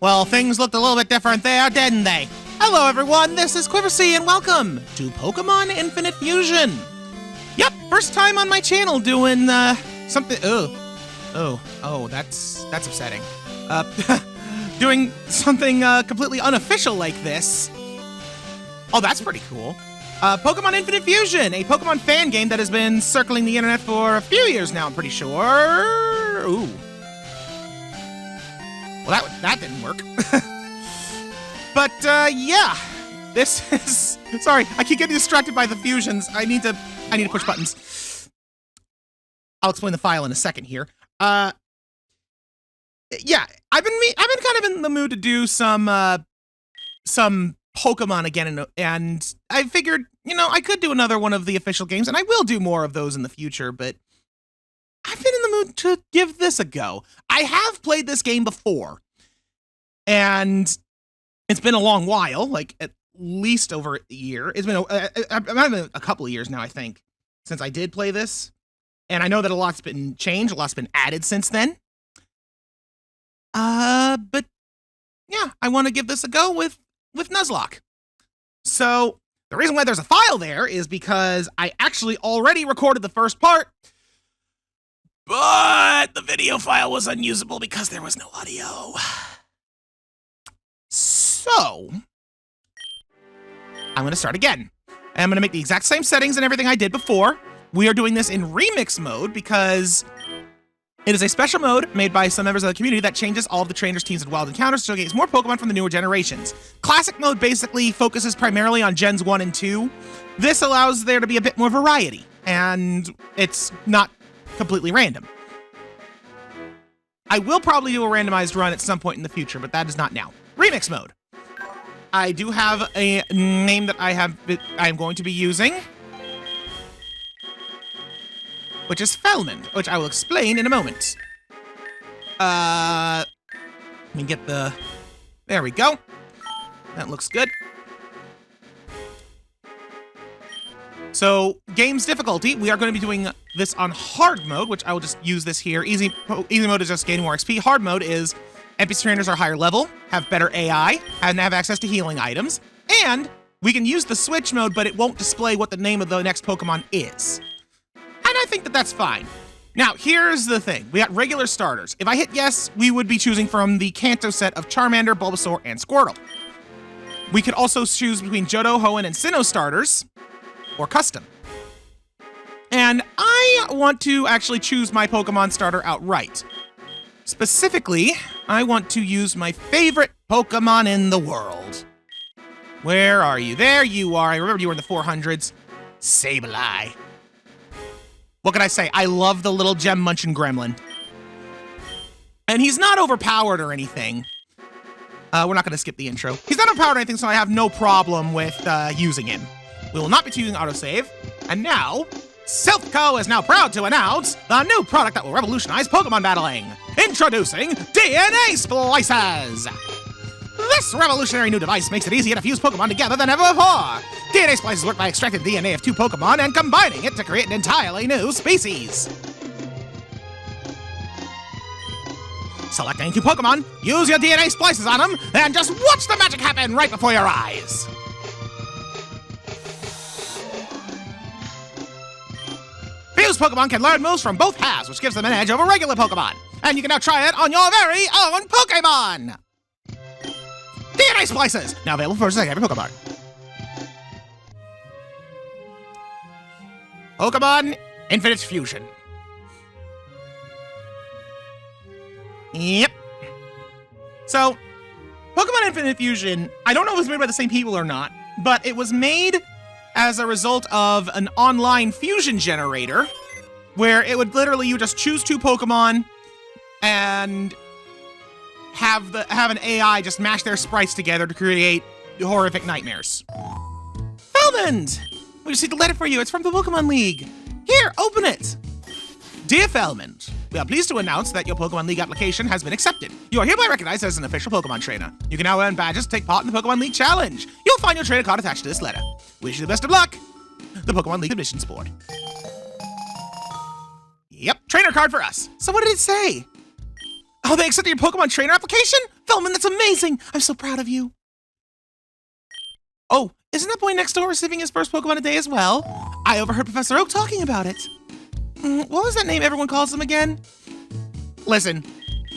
Well, things looked a little bit different there, didn't they? Hello, everyone. This is Quiversee, and welcome to Pokemon Infinite Fusion. Yep, first time on my channel doing something. Oh, that's upsetting. Doing something completely unofficial like this. Oh, that's pretty cool. Pokemon Infinite Fusion, a Pokemon fan game that has been circling the internet for a few years now, I'm pretty sure. Ooh. Well, that didn't work. But, yeah. This is... Sorry, I keep getting distracted by the fusions. I need to push buttons. I'll explain the file in a second here. Yeah, I've been kind of in the mood to do some Pokemon again, and I figured, you know, I could do another one of the official games, and I will do more of those in the future, but I've been in the mood to give this a go. I have played this game before, and it's been a long while, like at least over a year. It's been a couple of years now, I think, since I did play this, and I know that a lot's been changed, a lot's been added since then. But yeah, I want to give this a go with Nuzlocke. So the reason why there's a file there is because I actually already recorded the first part, but the video file was unusable because there was no audio. So I'm going to start again. I'm going to make the exact same settings and everything I did before. We are doing this in remix mode because it is a special mode made by some members of the community that changes all of the trainers, teams, and wild encounters to showcase more Pokemon from the newer generations. Classic mode basically focuses primarily on Gens 1 and 2. This allows there to be a bit more variety, and it's not completely random. I will probably do a randomized run at some point in the future, but that is not now. Remix mode. I do have a name that I'm going to be using, which is Felmond, which I will explain in a moment. Let me get the... There we go. That looks good. So, game's difficulty, we are going to be doing this on hard mode, which I will just use this here. Easy mode is just gaining more XP. Hard mode is NPC trainers are higher level, have better AI, and have access to healing items. And we can use the switch mode, but it won't display what the name of the next Pokemon is. And I think that that's fine. Now, here's the thing. We got regular starters. If I hit yes, we would be choosing from the Kanto set of Charmander, Bulbasaur, and Squirtle. We could also choose between Johto, Hoenn, and Sinnoh starters, or custom. And I want to actually choose my Pokemon starter outright. Specifically, I want to use my favorite Pokemon in the world. Where are you? There you are. I remember you were in the 400s. Sableye. What can I say? I love the little gem-munching gremlin. And he's not overpowered or anything. We're not going to skip the intro. He's not overpowered or anything, so I have no problem with using him. We will not be using autosave. And now, Silphco is now proud to announce the new product that will revolutionize Pokemon battling. Introducing DNA Splicers! This revolutionary new device makes it easier to fuse Pokemon together than ever before. DNA Splicers work by extracting DNA of two Pokemon and combining it to create an entirely new species. Select any two Pokemon, use your DNA Splicers on them, and just watch the magic happen right before your eyes. Fused Pokemon can learn moves from both halves, which gives them an edge over regular Pokemon. And you can now try it on your very own Pokemon! DNA Splicers! Now available for every Pokemon. Pokemon Infinite Fusion. Yep. So, Pokemon Infinite Fusion, I don't know if it was made by the same people or not, but it was made as a result of an online fusion generator, where it would literally, you just choose two Pokemon and have an AI just mash their sprites together to create horrific nightmares. Felmond! We received a letter for you. It's from the Pokemon League. Here, open it. Dear Felmond, we are pleased to announce that your Pokemon League application has been accepted. You are hereby recognized as an official Pokemon trainer. You can now earn badges to take part in the Pokemon League Challenge. You'll find your trainer card attached to this letter. Wish you the best of luck. The Pokemon League Admissions Board. Yep, trainer card for us. So what did it say? Oh, they accepted your Pokemon trainer application? Velman, that's amazing! I'm so proud of you. Oh, isn't that boy next door receiving his first Pokemon today as well? I overheard Professor Oak talking about it. What was that name everyone calls him again? Listen,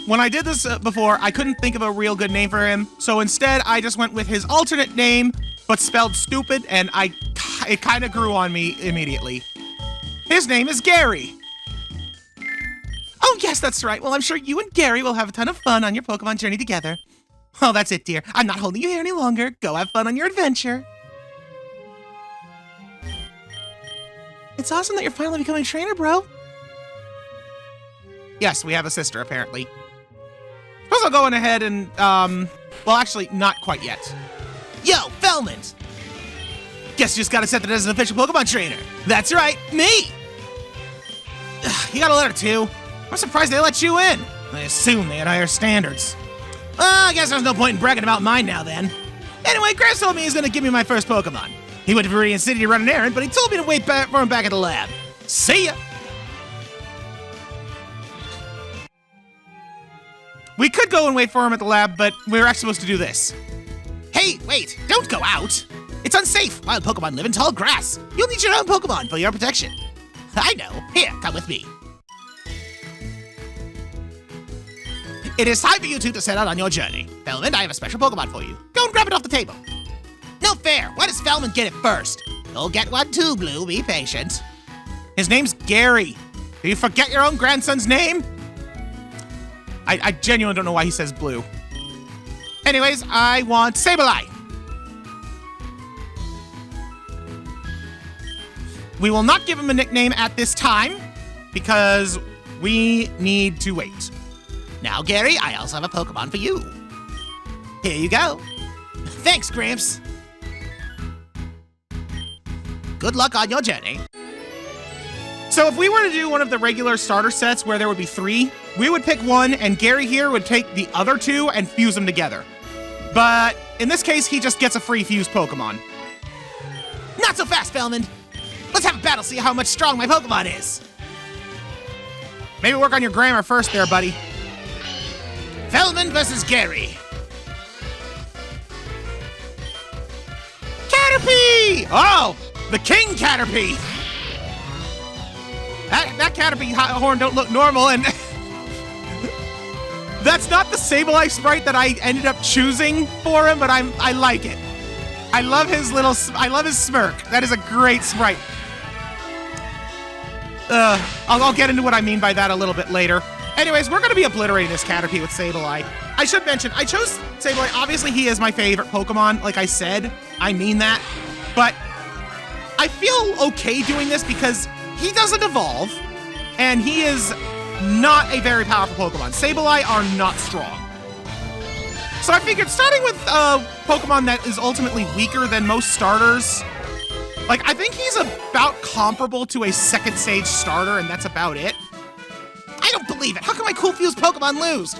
when I did this before, I couldn't think of a real good name for him, so instead I just went with his alternate name, but spelled stupid, and it kind of grew on me immediately. His name is Gary. Oh, yes, that's right. Well, I'm sure you and Gary will have a ton of fun on your Pokemon journey together. Oh, that's it, dear. I'm not holding you here any longer. Go have fun on your adventure. It's awesome that you're finally becoming a trainer, bro. Yes, we have a sister, apparently. Suppose I'll go ahead and, well, actually, not quite yet. Yo, Velman! Guess you just got accepted as an official Pokemon trainer. That's right, me! You got a letter, too. I'm surprised they let you in. I assume they had higher standards. I guess there's no point in bragging about mine now, then. Anyway, Gramps told me he's gonna give me my first Pokemon. He went to Viridian City to run an errand, but he told me to wait for him back at the lab. See ya! We could go and wait for him at the lab, but we're actually supposed to do this. Hey, wait! Don't go out! It's unsafe! Wild Pokemon live in tall grass. You'll need your own Pokemon for your protection. I know. Here, come with me. It is time for you two to set out on your journey. Velman, I have a special Pokemon for you. Go and grab it off the table. No fair! Why does Velman get it first? You'll get one too, Blue. Be patient. His name's Gary. Do you forget your own grandson's name? I genuinely don't know why he says Blue. Anyways, I want Sableye. We will not give him a nickname at this time because we need to wait. Now, Gary, I also have a Pokemon for you. Here you go. Thanks, Gramps. Good luck on your journey. So if we were to do one of the regular starter sets where there would be 3, we would pick one and Gary here would take the other 2 and fuse them together. But in this case, he just gets a free fused Pokemon. Not so fast, Velman. Let's have a battle, see how much strong my Pokemon is. Maybe work on your grammar first there, buddy. Velman versus Gary. Caterpie! Oh, the King Caterpie. That Caterpie horn don't look normal, and that's not the Sableye sprite that I ended up choosing for him, but I like it. I love his smirk. That is a great sprite. I'll get into what I mean by that a little bit later. Anyways, we're going to be obliterating this Caterpie with Sableye. I should mention, I chose Sableye. Obviously, he is my favorite Pokemon. Like I said, I mean that. But I feel okay doing this because he doesn't evolve, and he is not a very powerful Pokemon. Sableye are not strong. So I figured starting with a Pokemon that is ultimately weaker than most starters, like, I think he's about comparable to a second stage starter, and that's about it. I don't believe it. How can my cool fused Pokemon lose?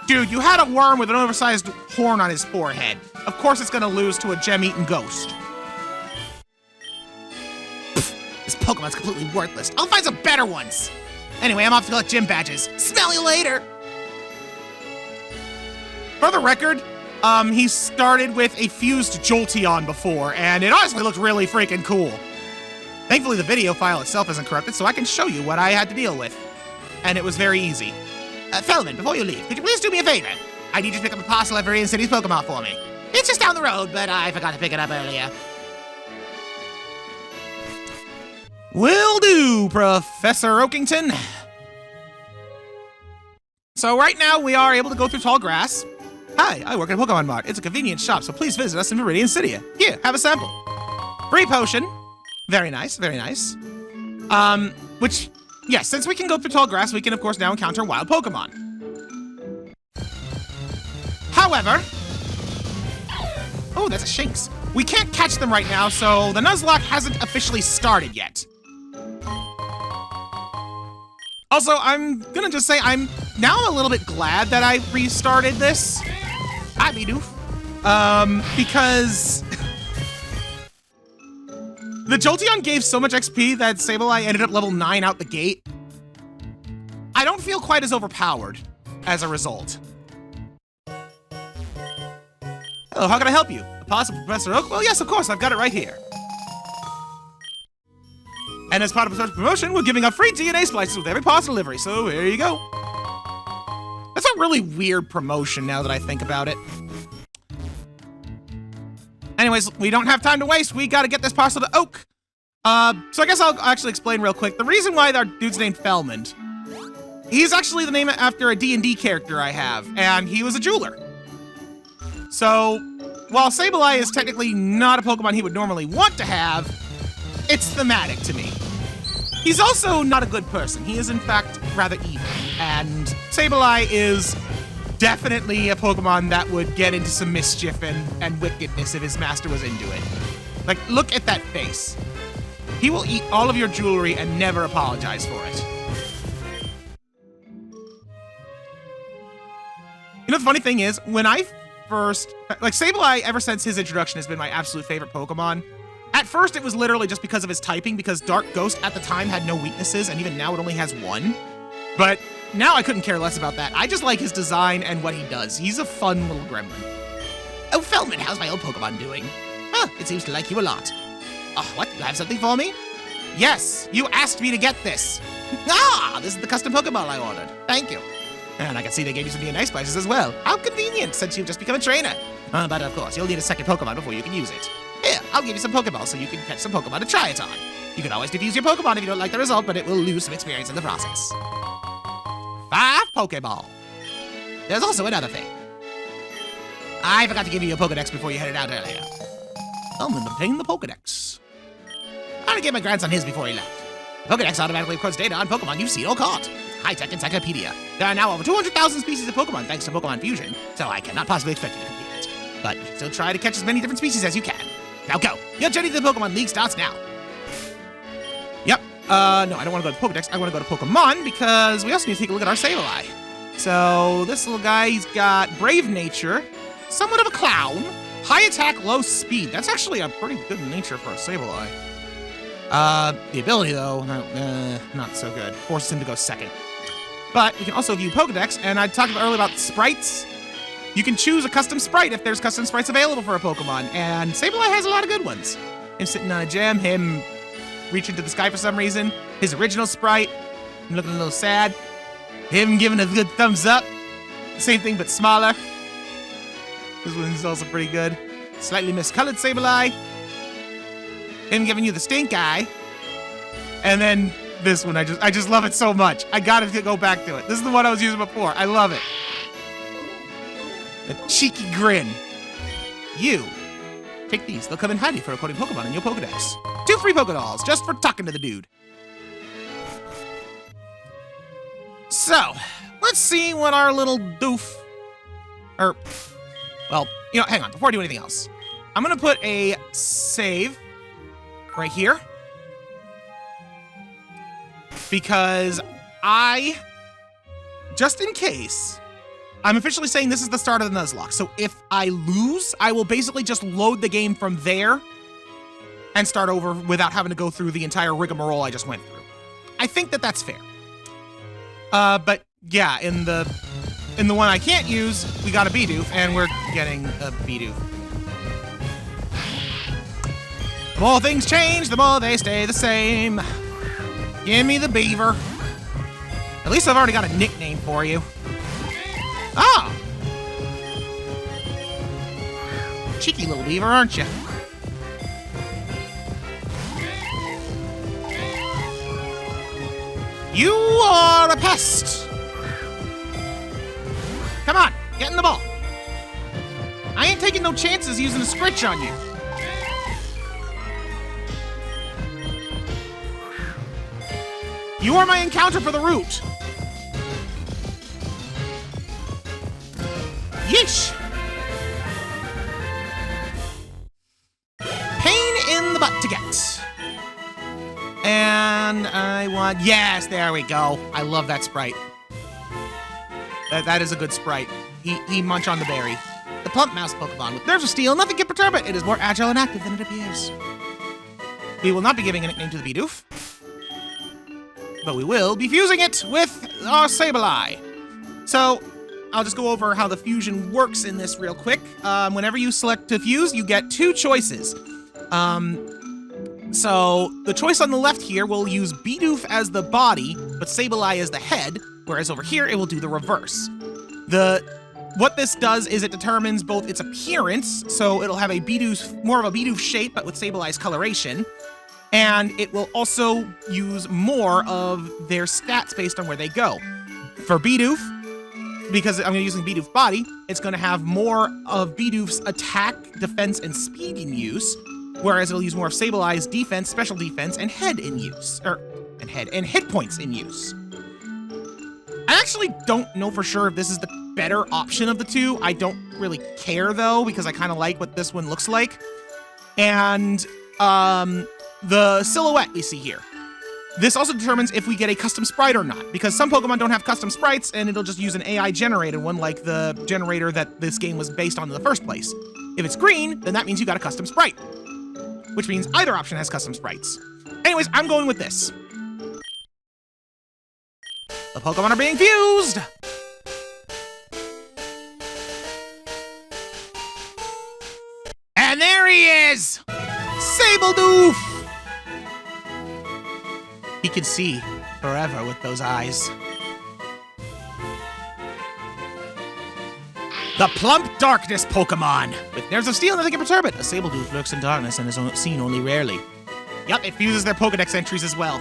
Dude, you had a worm with an oversized horn on his forehead. Of course it's gonna lose to a gem-eaten ghost. Pfft, this Pokemon's completely worthless. I'll find some better ones. Anyway, I'm off to collect gym badges. Smell you later. For the record, he started with a fused Jolteon before, and it honestly looked really freaking cool. Thankfully, the video file itself isn't corrupted, so I can show you what I had to deal with. And it was very easy. Velman, before you leave, could you please do me a favor? I need you to pick up a parcel of Viridian City's Pokemon for me. It's just down the road, but I forgot to pick it up earlier. Will do, Professor Oakington. So right now, we are able to go through tall grass. Hi, I work at Pokemon Mart. It's a convenient shop, so please visit us in Viridian City. Here, have a sample. Free potion. Very nice, very nice. Which, yes, since we can go through tall grass, we can, of course, now encounter wild Pokemon. However... Oh, that's a Shinx. We can't catch them right now, so the Nuzlocke hasn't officially started yet. Also, I'm gonna just say I'm now a little bit glad that I restarted this. Hi, Bidoof. Because... the Jolteon gave so much XP that Sableye ended up level 9 out the gate. I don't feel quite as overpowered as a result. Hello, how can I help you? A parcel for Professor Oak? Well, yes, of course, I've got it right here. And as part of the promotion, we're giving out free DNA splices with every parcel delivery, so here you go. That's a really weird promotion now that I think about it. Anyways, we don't have time to waste. We gotta get this parcel to Oak. So I guess I'll actually explain real quick. The reason why our dude's named Fellmond, he's actually the name after a D&D character I have, and he was a jeweler. So, while Sableye is technically not a Pokemon he would normally want to have, it's thematic to me. He's also not a good person. He is, in fact, rather evil. And Sableye is definitely a Pokemon that would get into some mischief and wickedness if his master was into it. Like, look at that face. He will eat all of your jewelry and never apologize for it. You know, the funny thing is, when I first... Like, Sableye, ever since his introduction, has been my absolute favorite Pokemon. At first, it was literally just because of his typing, because Dark Ghost at the time had no weaknesses, and even now it only has one. But now I couldn't care less about that. I just like his design and what he does. He's a fun little gremlin. Oh, Fellmond, how's my old Pokemon doing? Huh, it seems to like you a lot. Oh, what? You have something for me? Yes, you asked me to get this. Ah, this is the custom Pokeball I ordered. Thank you. And I can see they gave you some DNA spices as well. How convenient, since you've just become a trainer. But of course, you'll need a second Pokemon before you can use it. Here, I'll give you some Pokeballs so you can catch some Pokemon to try it on. You can always defuse your Pokemon if you don't like the result, but it will lose some experience in the process. 5 Pokeball. There's also another thing. I forgot to give you your Pokedex before you headed out earlier. I'm gonna obtain the Pokedex. I'm gonna give my grandson his before he left. The Pokedex automatically records data on Pokemon you've seen or caught. High-tech encyclopedia. There are now over 200,000 species of Pokemon thanks to Pokemon Fusion, so I cannot possibly expect you to complete it. But you can still try to catch as many different species as you can. Now go! Your journey to the Pokemon League starts now. Yep. No, I don't want to go to Pokedex. I want to go to Pokemon because we also need to take a look at our Sableye. So this little guy, he's got Brave Nature, somewhat of a clown, high attack, low speed. That's actually a pretty good nature for a Sableye. The ability, though, not so good. Forces him to go second. But we can also view Pokedex, and I talked earlier about sprites. You can choose a custom sprite if there's custom sprites available for a Pokemon, and Sableye has a lot of good ones. Him sitting on a gem, him reaching to the sky for some reason, his original sprite, him looking a little sad, him giving a good thumbs up, same thing but smaller. This one's also pretty good. Slightly miscolored Sableye, him giving you the stink eye, and then this one, I just love it so much. I gotta go back to it. This is the one I was using before. I love it. The cheeky grin. You. Take these. They'll come in handy for recording Pokemon in your Pokedex. 2 free Pokedolls, just for talking to the dude. So, let's see what our little doof... Well, you know, hang on. Before I do anything else, I'm gonna put a save right here. Because just in case, I'm officially saying this is the start of the Nuzlocke. So if I lose, I will basically just load the game from there and start over without having to go through the entire rigmarole I just went through. I think that that's fair. But yeah, in the one I can't use, we got a Bidoof, and we're getting a Bidoof. The more things change, the more they stay the same. Give me the beaver. At least I've already got a nickname for you. Ah! Cheeky little beaver, aren't you? You are a pest! Come on, get in the ball. I ain't taking no chances using a Scritch on you. You are my encounter for the route. Yeesh. Pain in the butt to get. And I want... Yes, there we go. I love that sprite. That is a good sprite. He munch on the berry. The plump mouse Pokemon with nerves of steel, nothing can perturb it. It is more agile and active than it appears. We will not be giving a nickname to the Bidoof. but we will be fusing it with our Sableye. So I'll just go over how the fusion works in this real quick. Whenever you select to fuse, you get 2 choices. So the choice on the left here will use Bidoof as the body, but Sableye as the head, whereas over here it will do the reverse. What this does is it determines both its appearance, so it'll have a Bidoof, more of a Bidoof shape, but with Sableye's coloration, and it will also use more of their stats based on where they go. For Bidoof, because I'm using Bidoof body, it's going to have more of Bidoof's attack, defense, and speed in use, whereas it'll use more of Sableye's defense, special defense, and head in use, and hit points in use. I actually don't know for sure if this is the better option of the 2. I don't really care though, because I kind of like what this one looks like. And the silhouette we see here. This also determines if we get a custom sprite or not, because some Pokemon don't have custom sprites and it'll just use an AI generated one like the generator that this game was based on in the first place. If it's green, then that means you got a custom sprite, which means either option has custom sprites. Anyways, I'm going with this. The Pokemon are being fused! And there he is! Sabledoof! He can see forever with those eyes. The plump darkness Pokemon! With nerves of steel, nothing can perturb it. A Sabledoof lurks in darkness and is seen only rarely. Yep, it fuses their Pokedex entries as well.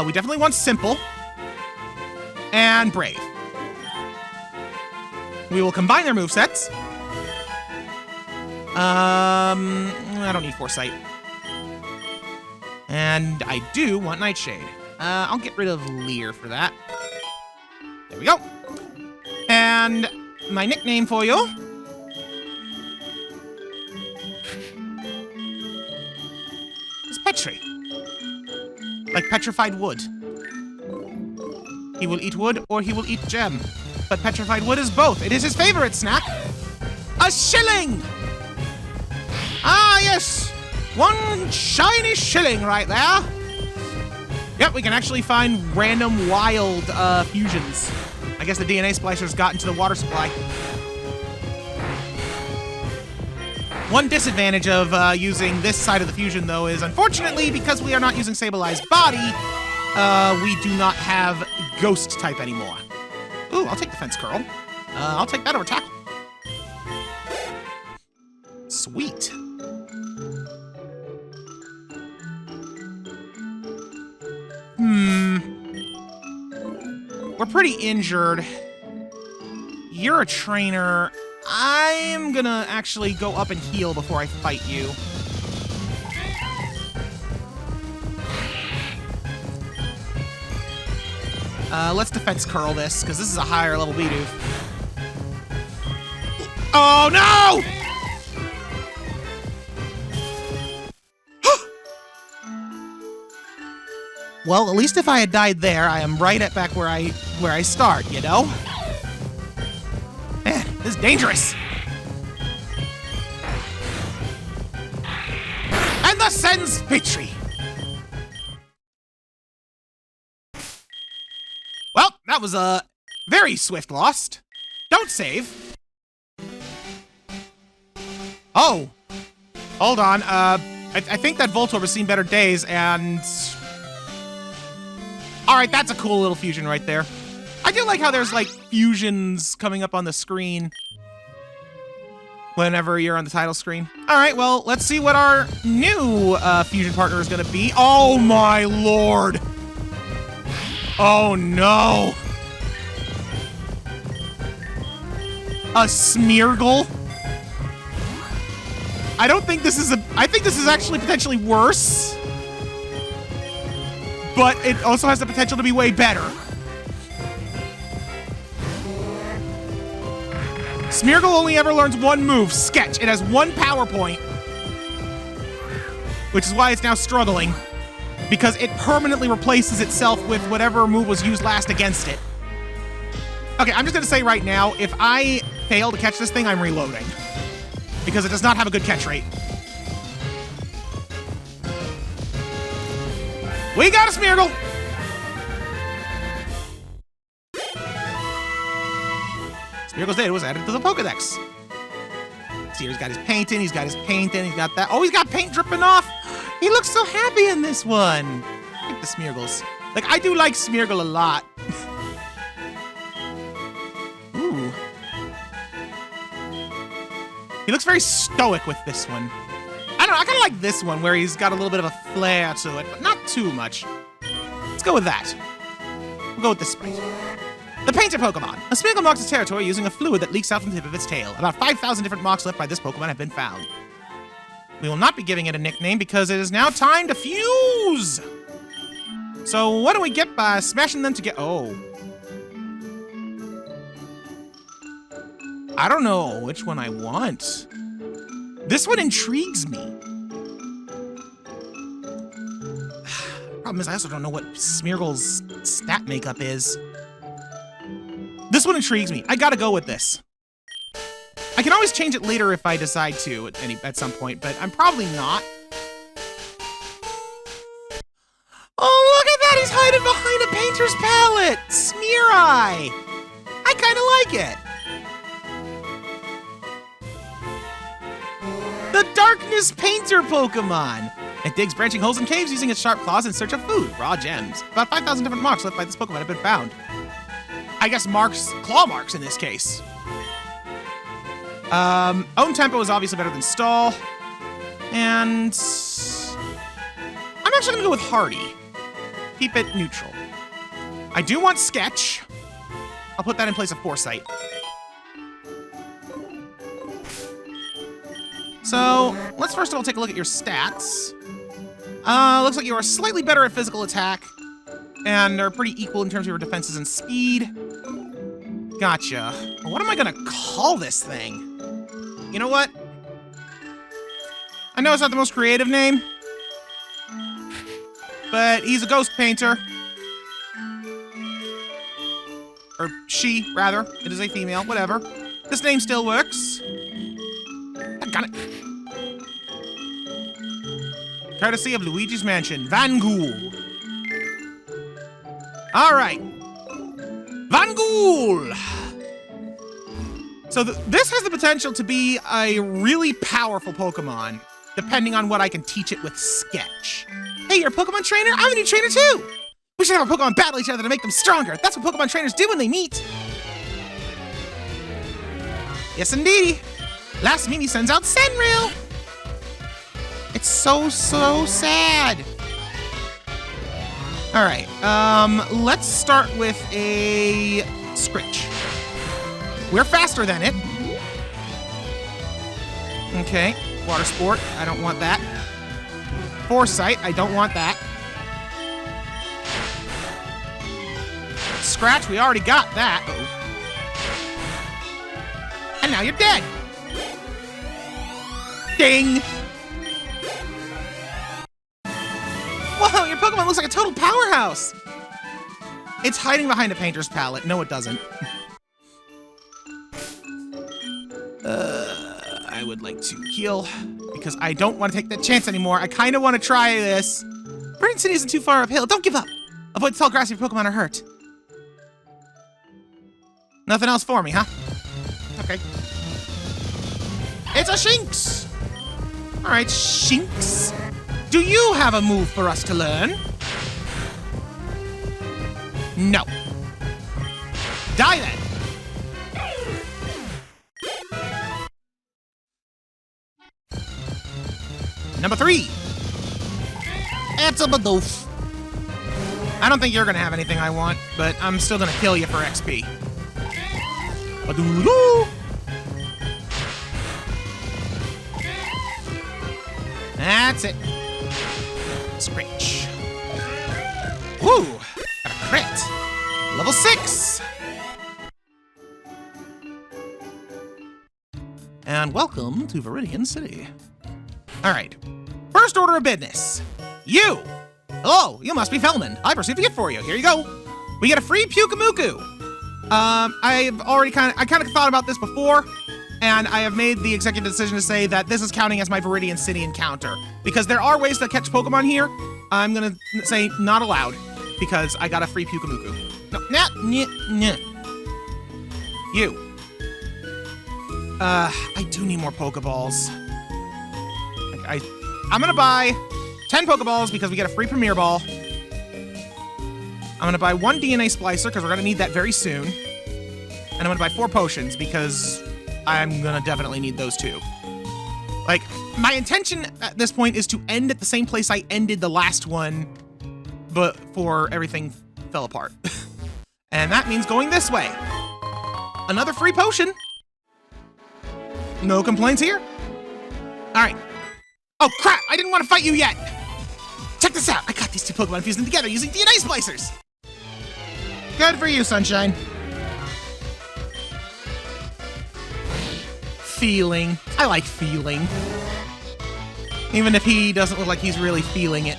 We definitely want Simple. And Brave. We will combine their movesets. I don't need Foresight. And I do want Nightshade. I'll get rid of Leer for that. There we go. And my nickname for you is Petri. Like petrified wood. He will eat wood or he will eat gem. But petrified wood is both. It is his favorite snack. A shilling! Ah, yes! 1 shiny shilling right there. Yep, we can actually find random wild fusions. I guess the DNA splicers got into the water supply. One disadvantage of using this side of the fusion, though, is unfortunately, because we are not using Sableye's body, we do not have Ghost type anymore. Ooh, I'll take Defense Curl. I'll take that over Tackle. Sweet. We're pretty injured. You're a trainer. I'm gonna actually go up and heal before I fight you. Let's Defense Curl this, because this is a higher level Bidoof. Oh, no! Well, at least if I had died there, I am right at back where I start, you know? Man, this is dangerous. And the Sen's Petri. Well, that was a very swift loss. Don't save. Oh. Hold on. I think that Voltorb has seen better days, and... Alright, that's a cool little fusion right there. I do like how there's, like, fusions coming up on the screen whenever you're on the title screen. Alright, well, let's see what our new fusion partner is gonna be. Oh my lord! Oh no! A Smeargle? I don't think this is I think this is actually potentially worse. But it also has the potential to be way better. Smeargle only ever learns 1 move, Sketch. It has 1 power point, which is why it's now struggling, because it permanently replaces itself with whatever move was used last against it. Okay, I'm just gonna say right now, if I fail to catch this thing, I'm reloading, because it does not have a good catch rate. We got a Smeargle! Smeargle's data was added to the Pokedex. See here, he's got his painting, he's got his painting, he's got that. Oh, he's got paint dripping off. He looks so happy in this one. I like the Smeargles. Like, I do like Smeargle a lot. Ooh. He looks very stoic with this one. I don't know, I kind of like this one where he's got a little bit of a flair to it, but not too much. Let's go with that. We'll go with this sprite. The Painter Pokemon. A Smeargle marks its territory using a fluid that leaks out from the tip of its tail. About 5,000 different marks left by this Pokemon have been found. We will not be giving it a nickname because it is now time to fuse! So what do we get by smashing them together? Oh. I don't know which one I want. This one intrigues me. Problem is, I also don't know what Smeargle's stat makeup is. This one intrigues me. I gotta go with this. I can always change it later if I decide to at some point, but I'm probably not. Oh, look at that! He's hiding behind a painter's palette! Smear Eye! I kinda like it. The Darkness Painter Pokemon! It digs branching holes in caves using its sharp claws in search of food, raw gems. About 5,000 different marks left by this Pokemon have been found. I guess marks, claw marks in this case. Own Tempo is obviously better than Stall. And I'm actually gonna go with Hardy. Keep it neutral. I do want Sketch. I'll put that in place of Foresight. So, let's first of all take a look at your stats. Looks like you are slightly better at physical attack, and are pretty equal in terms of your defenses and speed. Gotcha. What am I gonna call this thing? You know what? I know it's not the most creative name, but he's a ghost painter. Or she, rather. It is a female, whatever. This name still works. I got it. Courtesy of Luigi's Mansion, Van Ghoul. All right. Van Ghoul! So this has the potential to be a really powerful Pokemon, depending on what I can teach it with Sketch. Hey, you're a Pokemon trainer? I'm a new trainer too! We should have our Pokemon battle each other to make them stronger. That's what Pokemon trainers do when they meet. Yes, indeedy. Last meet he sends out Senril. It's so sad. All right, let's start with a Scritch. We're faster than it. Okay, Water Sport, I don't want that. Foresight, I don't want that. Scratch, we already got that. Uh-oh. And now you're dead. Ding! Whoa, your Pokemon looks like a total powerhouse! It's hiding behind a painter's palette. No, it doesn't. I would like to heal, because I don't want to take that chance anymore. I kind of want to try this. Viridian City isn't too far uphill. Don't give up. Avoid the tall grass if your Pokemon are hurt. Nothing else for me, huh? Okay. It's a Shinx! Alright, Shinx. Do you have a move for us to learn? No. Die then! Number 3. It's a Bidoof. I don't think you're gonna have anything I want, but I'm still gonna kill you for XP. Badoo-doo! That's it. Scratch. Woo! Got a crit. Level 6! And welcome to Viridian City. Alright. First order of business. You! Hello, you must be Fellman. I perceived a gift for you. Here you go. We get a free Pyukumuku. I kind of thought about this before, and I have made the executive decision to say that this is counting as my Viridian City encounter. Because there are ways to catch Pokemon here. I'm gonna say not allowed, because I got a free Pyukumuku. No, nah. You. I do need more Pokeballs. I'm gonna buy 10 Pokeballs because we get a free Premier Ball. I'm gonna buy 1 DNA Splicer because we're gonna need that very soon. And I'm gonna buy 4 potions because I'm gonna definitely need those too. Like, my intention at this point is to end at the same place I ended the last one, but before everything fell apart. And that means going this way. Another free potion. No complaints here. All right. Oh, crap! I didn't want to fight you yet! Check this out! I got these 2 Pokemon, fused them together using DNA splicers! Good for you, Sunshine. Feeling. I like feeling. Even if he doesn't look like he's really feeling it.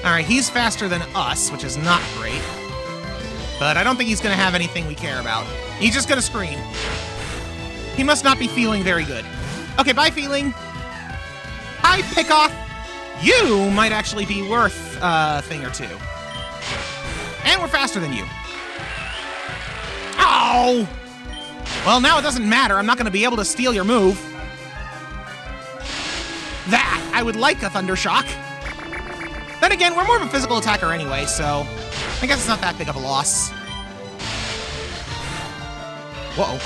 Alright, he's faster than us, which is not great. But I don't think he's gonna have anything we care about. He's just gonna scream. He must not be feeling very good. Okay, bye, feeling. Hi, Pickoff. You might actually be worth a thing or 2. And we're faster than you. Ow! Well, now it doesn't matter. I'm not going to be able to steal your move. That! I would like a Thunder Shock. Then again, we're more of a physical attacker anyway, so I guess it's not that big of a loss. Whoa.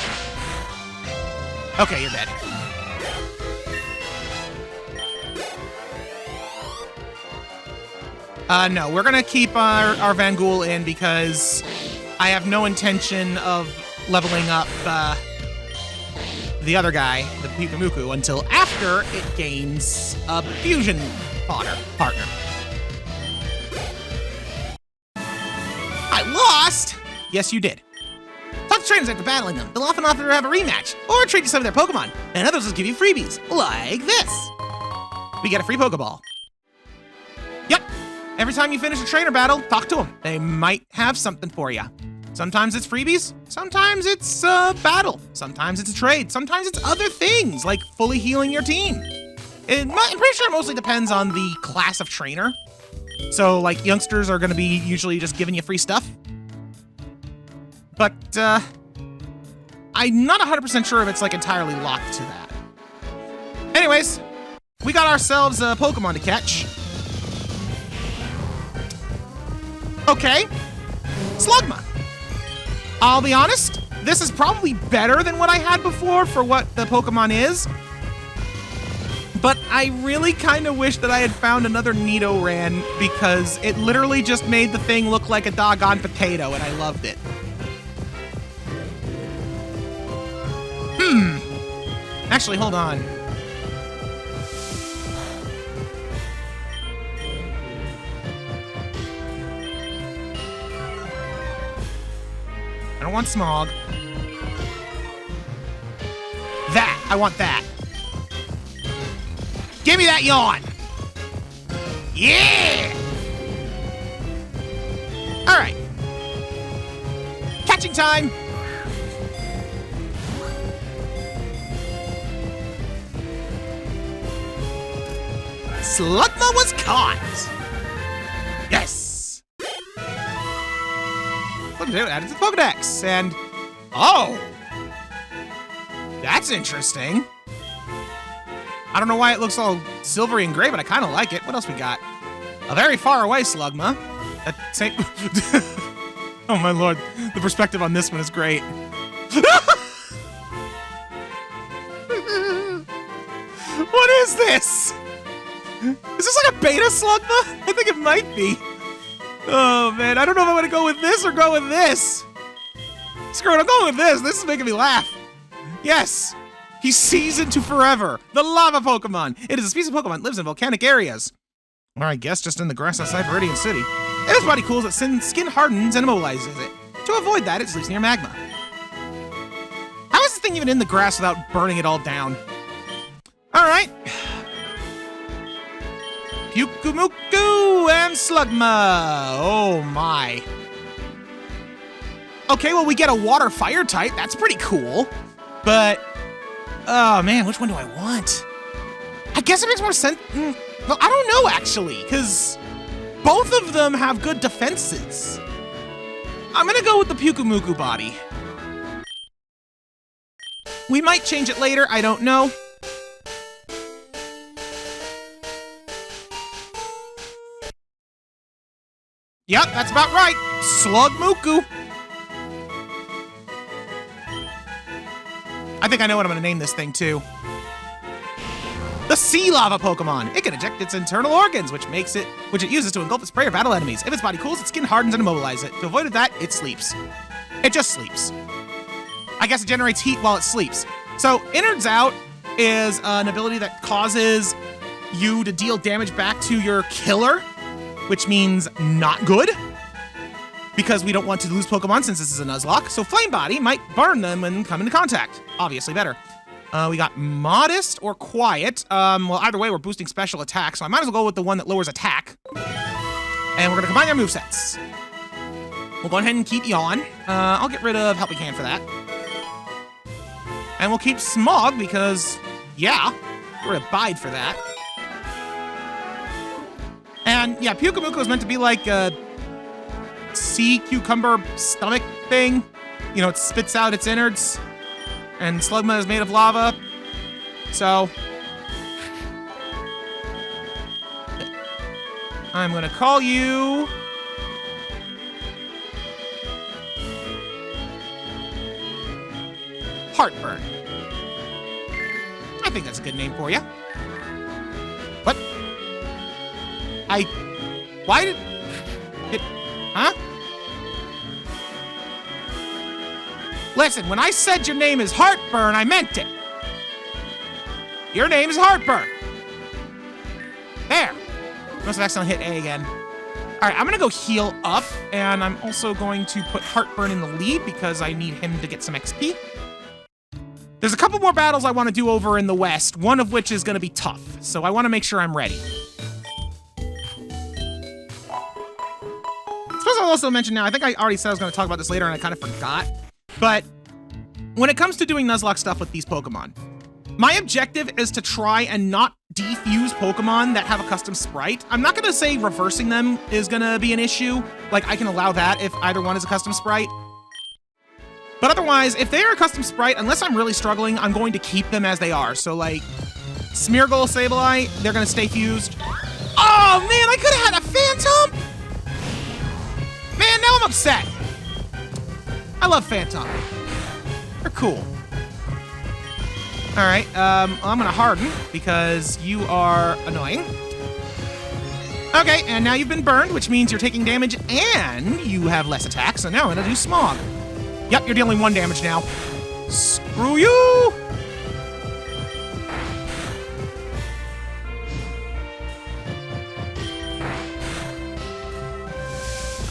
Okay, you're dead. No, we're gonna keep our Vangool in because I have no intention of leveling up the other guy, the Pikamuku, until after it gains a fusion partner. I lost? Yes, you did. Talk to trainers after battling them. They'll often offer to have a rematch, or trade you some of their Pokemon, and others will give you freebies, like this. We get a free Pokeball. Yep. Every time you finish a trainer battle, talk to them. They might have something for you. Sometimes it's freebies, sometimes it's a battle, sometimes it's a trade, sometimes it's other things, like fully healing your team. I'm pretty sure it mostly depends on the class of trainer. So, like, youngsters are going to be usually just giving you free stuff. But, I'm not 100% sure if it's, like, entirely locked to that. Anyways, we got ourselves a Pokemon to catch. Okay, Slugma. I'll be honest, this is probably better than what I had before for what the Pokemon is. But I really kind of wish that I had found another Nidoran because it literally just made the thing look like a doggone potato and I loved it. Actually, hold on. I don't want Smog. That! I want that. Give me that yawn! Yeah! Alright. Catching time! Slugma was caught! Yes! Look at it, added to the Pokedex, and... oh! That's interesting. I don't know why it looks all silvery and gray, but I kind of like it. What else we got? A very far away Slugma. Oh my lord, the perspective on this one is great. What is this? Is this like a beta Slugma? I think it might be. Oh man, I don't know if I want to go with this or go with this. Screw it, I'm going with this. This is making me laugh. Yes. He's seasoned to forever. The lava Pokemon. It is a species of Pokemon that lives in volcanic areas. Or I guess just in the grass outside Viridian City. And its body cools as skin hardens and immobilizes it. To avoid that, it sleeps near magma. How is this thing even in the grass without burning it all down? Alright. Pyukumuku and Slugma. Oh my. Okay, well we get a water-fire type. That's pretty cool. But... oh man, which one do I want? I guess it makes more sense. Well, I don't know actually, because both of them have good defenses. I'm gonna go with the Pyukumuku body. We might change it later, I don't know. Yep, that's about right. Slugmuku. I think I know what I'm gonna name this thing too. The Sea Lava Pokemon. It can eject its internal organs, which it uses to engulf its prey or battle enemies. If its body cools, its skin hardens and immobilizes it. To avoid that, it sleeps. It just sleeps. I guess it generates heat while it sleeps. So, Innards Out is an ability that causes you to deal damage back to your killer, which means not good, because we don't want to lose Pokemon since this is a Nuzlocke. So Flame Body might burn them when come into contact. Obviously better. We got Modest or Quiet. Well, either way, we're boosting special attack, so I might as well go with the one that lowers attack. And we're gonna combine our movesets. We'll go ahead and keep Yawn. I'll get rid of Helping Hand for that. And we'll keep Smog because, yeah, we're gonna bide for that. And yeah, Pyukumuku is meant to be like a sea cucumber stomach thing. You know, it spits out its innards. And Slugma is made of lava. So I'm gonna call you Heartburn. I think that's a good name for you. What? Why did it, huh? Listen, when I said your name is Heartburn, I meant it. Your name is Heartburn. There. Must have accidentally hit A again. All right, I'm gonna go heal up, and I'm also going to put Heartburn in the lead because I need him to get some XP. There's a couple more battles I want to do over in the west, one of which is gonna be tough, so I want to make sure I'm ready. I suppose I'll also mention now, I think I already said I was gonna talk about this later and I kind of forgot. But when it comes to doing Nuzlocke stuff with these Pokemon, my objective is to try and not defuse Pokemon that have a custom sprite. I'm not gonna say reversing them is gonna be an issue. Like, I can allow that if either one is a custom sprite. But otherwise, if they are a custom sprite, unless I'm really struggling, I'm going to keep them as they are. So like, Smeargle, Sableye, they're gonna stay fused. Oh man, I could have had a Phantom! Man, now I'm upset. I love Phantom. They're cool. All right, I'm gonna harden because you are annoying. Okay, and now you've been burned, which means you're taking damage and you have less attack, so now I'm gonna do Smog. Yep, you're dealing 1 damage now. Screw you!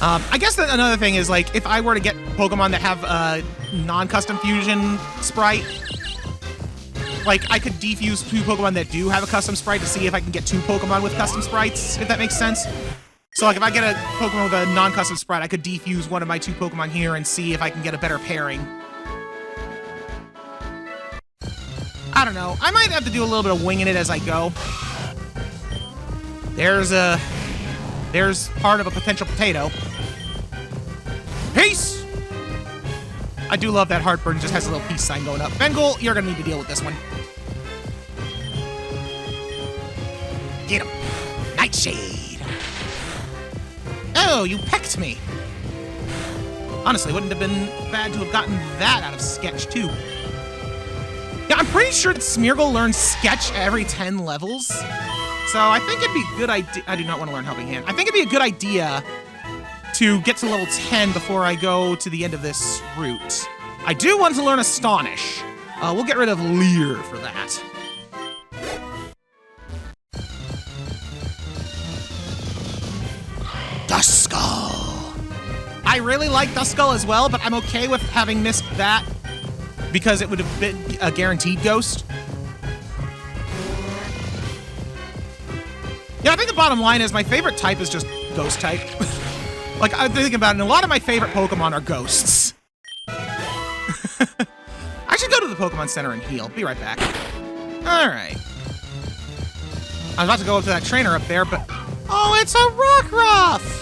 I guess that another thing is, like, if I were to get Pokemon that have a non-custom fusion sprite, like, I could defuse 2 Pokemon that do have a custom sprite to see if I can get 2 Pokemon with custom sprites, if that makes sense. So, like, if I get a Pokemon with a non-custom sprite, I could defuse one of my 2 Pokemon here and see if I can get a better pairing. I don't know. I might have to do a little bit of winging it as I go. There's part of a potential potato. Peace! I do love that Heartburn just has a little peace sign going up. Bengal, you're gonna need to deal with this one. Get him. Nightshade. Oh, you pecked me. Honestly, wouldn't have been bad to have gotten that out of Sketch, too. Yeah, I'm pretty sure that Smeargle learns Sketch every 10 levels. So I think it'd be a good idea. I do not want to learn Helping Hand. I think it'd be a good idea to get to level 10 before I go to the end of this route. I do want to learn Astonish. We'll get rid of Leer for that. Duskull. I really like Duskull as well, but I'm okay with having missed that because it would have been a guaranteed ghost. Yeah, I think the bottom line is my favorite type is just ghost type. Like, I'm thinking about it, and a lot of my favorite Pokemon are ghosts. I should go to the Pokemon Center and heal. Be right back. Alright. I was about to go up to that trainer up there, but... Oh, it's a Rockruff!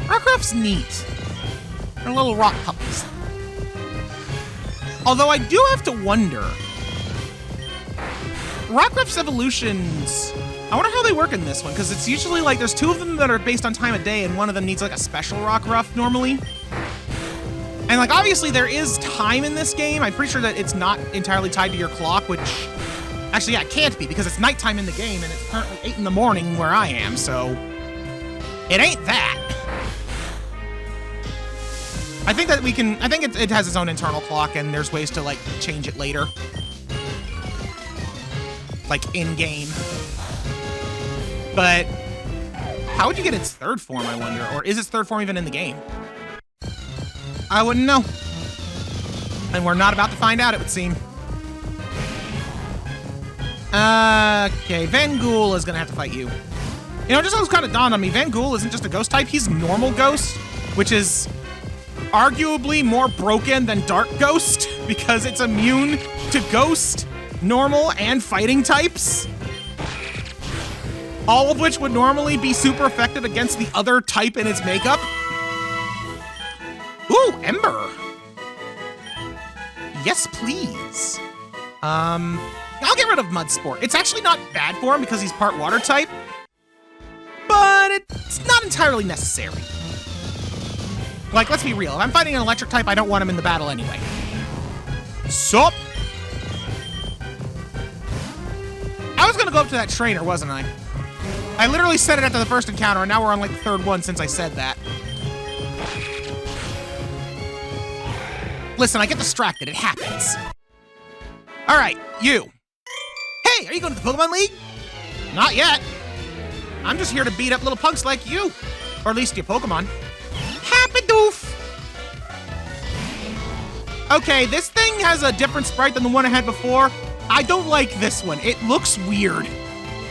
Rockruff's neat. They're little rock puppies. Although I do have to wonder. Rockruff's evolutions, I wonder how they work in this one, because it's usually like there's 2 of them that are based on time of day, and one of them needs like a special Rockruff normally. And like obviously there is time in this game. I'm pretty sure that it's not entirely tied to your clock, which actually, yeah, it can't be because it's nighttime in the game and it's currently 8 in the morning where I am, so it ain't that. I think that it has its own internal clock and there's ways to like change it later. Like in-game. But how would you get its 3rd form, I wonder? Or is its 3rd form even in the game? I wouldn't know. And we're not about to find out, it would seem. Okay, Van Ghoul is gonna have to fight you. You know, just kind of dawned on me, Van Ghoul isn't just a ghost type, he's normal ghost, which is arguably more broken than Dark Ghost, because it's immune to ghost, normal, and fighting types. All of which would normally be super effective against the other type in its makeup. Ooh, Ember. Yes, please. I'll get rid of Mudsport. It's actually not bad for him because he's part water type, but it's not entirely necessary. Like, let's be real. If I'm fighting an electric type, I don't want him in the battle anyway. Sup? I was gonna go up to that trainer, wasn't I? I literally said it after the first encounter, and now we're on like the 3rd one since I said that. Listen, I get distracted. It happens. All right, you. Hey, are you going to the Pokemon League? Not yet. I'm just here to beat up little punks like you. Or at least your Pokemon. Bidoof. Okay, this thing has a different sprite than the one I had before. I don't like this one. It looks weird.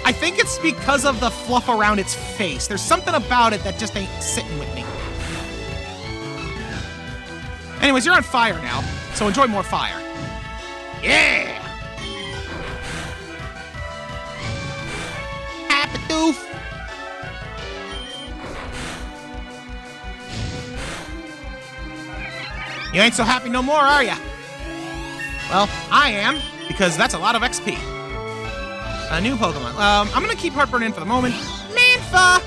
I think it's because of the fluff around its face. There's something about it that just ain't sitting with me. Anyways, you're on fire now, so enjoy more fire. Yeah! Bidoof. You ain't so happy no more, are ya? Well, I am, because that's a lot of XP. A new Pokemon. I'm gonna keep Heartburn in for the moment. Mantha!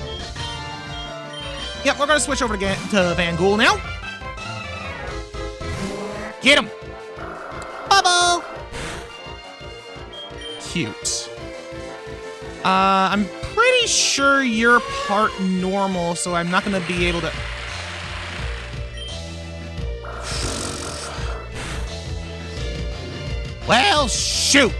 Yep, we're gonna switch over to Van Ghoul now. Get him! Bubble! Cute. I'm pretty sure you're part normal, so I'm not gonna be able to... Well, shoot!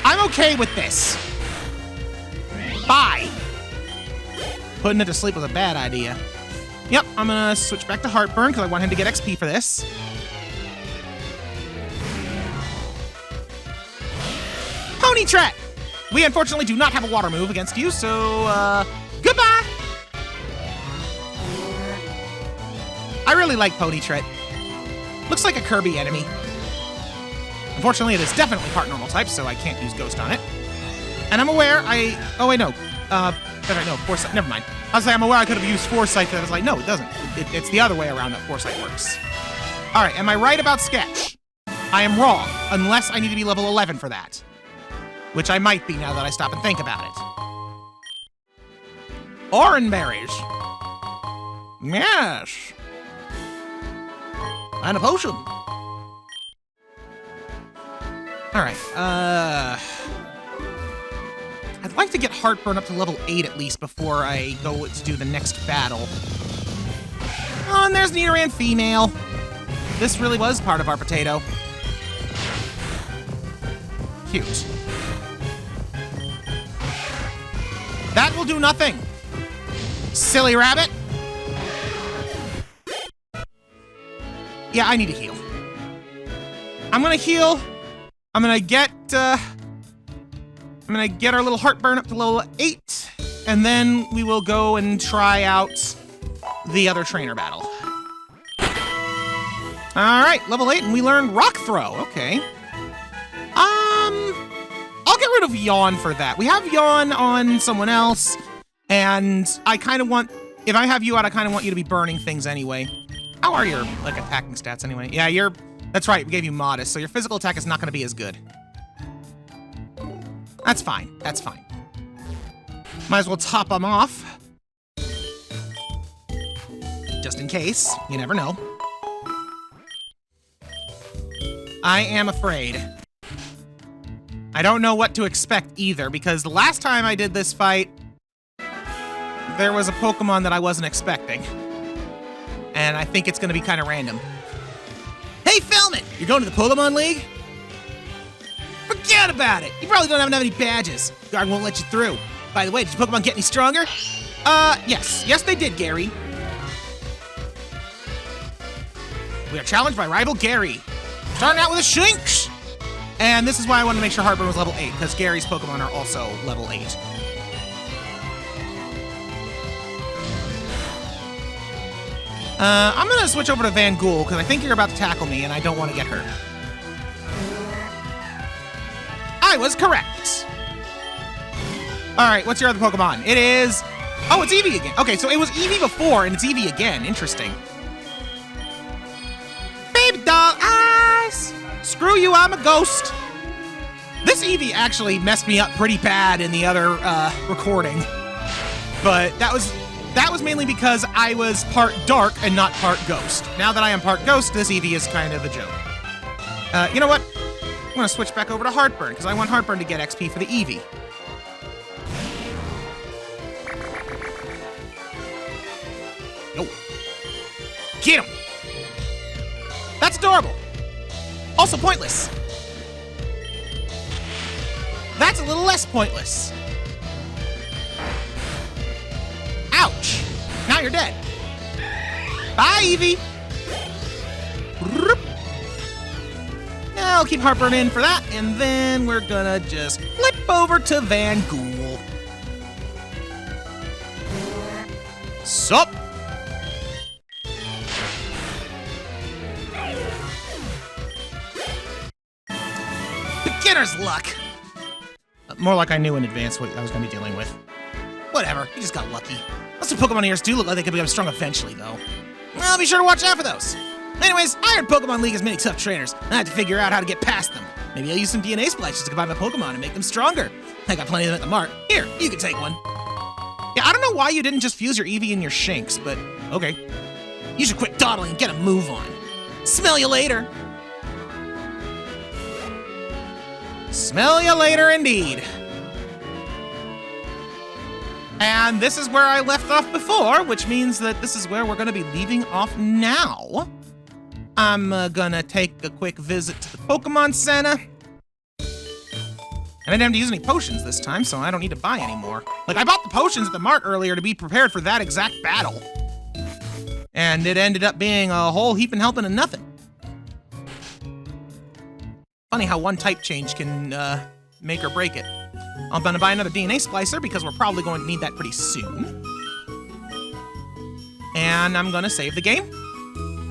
I'm okay with this. Bye. Putting it to sleep was a bad idea. Yep, I'm gonna switch back to Heartburn because I want him to get XP for this. Ponytret! We unfortunately do not have a water move against you, so, goodbye! I really like Ponytret. Looks like a Kirby enemy. Unfortunately, it is definitely part normal type, so I can't use Ghost on it. And I'm aware oh wait, no. No, Foresight, never mind. I was like, I'm aware I could have used Foresight, but I was like, no, it doesn't. It's the other way around that Foresight works. All right, am I right about Sketch? I am wrong, unless I need to be level 11 for that. Which I might be now that I stop and think about it. Orange berries. Yes. And a potion. All right, I'd like to get Heartburn up to level 8 at least before I go to do the next battle. Oh, and there's Nidoran female. This really was part of our potato. Cute. That will do nothing. Silly rabbit. Yeah, I need to heal. I'm gonna heal. I'm gonna get our little Heartburn up to level 8, and then we will go and try out the other trainer battle. All right, level 8, and we learned Rock Throw. Okay. I'll get rid of Yawn for that. We have Yawn on someone else, and I kind of want... If I have you out, I kind of want you to be burning things anyway. How are your, like, attacking stats anyway? Yeah, you're... That's right, we gave you Modest, so your physical attack is not going to be as good. That's fine. That's fine. Might as well top them off. Just in case. You never know. I am afraid. I don't know what to expect either, because the last time I did this fight, there was a Pokemon that I wasn't expecting. And I think it's going to be kind of random. Hey, Felman! You're going to the Pokemon League? Forget about it! You probably don't have any badges. Guard won't let you through. By the way, did your Pokemon get any stronger? Yes. Yes, they did, Gary. We are challenged by rival Gary. Starting out with a Shinx! And this is why I wanted to make sure Heartburn was level 8, because Gary's Pokemon are also level 8. I'm gonna switch over to Van Ghoul, because I think you're about to tackle me, and I don't want to get hurt. I was correct! Alright, what's your other Pokemon? It is... Oh, it's Eevee again. Okay, so it was Eevee before, and it's Eevee again. Interesting. Baby doll eyes! Screw you, I'm a ghost! This Eevee actually messed me up pretty bad in the other, recording. But that was mainly because I was part dark and not part ghost. Now that I am part ghost, this Eevee is kind of a joke. You know what? I'm gonna switch back over to Heartburn, because I want Heartburn to get XP for the Eevee. No. Get him! That's adorable! Also pointless. That's a little less pointless. Ouch! Now you're dead. Bye, Eevee! Now I'll keep Heartburn in for that, and then we're gonna just flip over to Van Ghoul. Sup? Beginner's luck! More like I knew in advance what I was gonna be dealing with. Whatever, you just got lucky. Lots of Pokemon ears do look like they could become strong eventually, though. Well, be sure to watch out for those. Anyways, I heard Pokemon League has many tough trainers. I have to figure out how to get past them. Maybe I'll use some DNA splashes to combine my Pokemon and make them stronger. I got plenty of them at the mart. Here, you can take one. Yeah, I don't know why you didn't just fuse your Eevee and your Shinx, but okay. You should quit dawdling and get a move on. Smell you later. Smell you later indeed. And this is where I left off before, which means that this is where we're going to be leaving off now. I'm gonna take a quick visit to the Pokemon Center. And I didn't have to use any potions this time, so I don't need to buy any more. Like, I bought the potions at the mart earlier to be prepared for that exact battle. And it ended up being a whole heaping helping of nothing. Funny how one type change can make or break it. I'm gonna buy another DNA splicer because we're probably going to need that pretty soon. And I'm gonna save the game.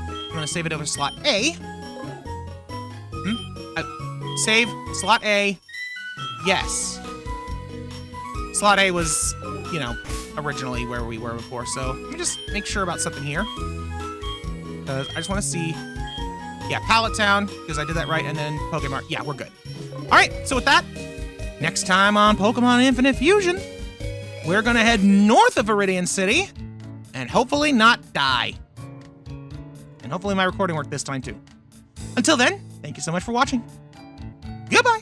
I'm gonna save it over to slot A. Save slot A. Yes. Slot A was, you know, originally where we were before, so let me just make sure about something here. I just want to see. Yeah, Pallet Town, because I did that right, and then Pokemon. Yeah, we're good. All right, so with that, next time on Pokemon Infinite Fusion, we're going to head north of Viridian City and hopefully not die. And hopefully my recording worked this time too. Until then, thank you so much for watching. Goodbye.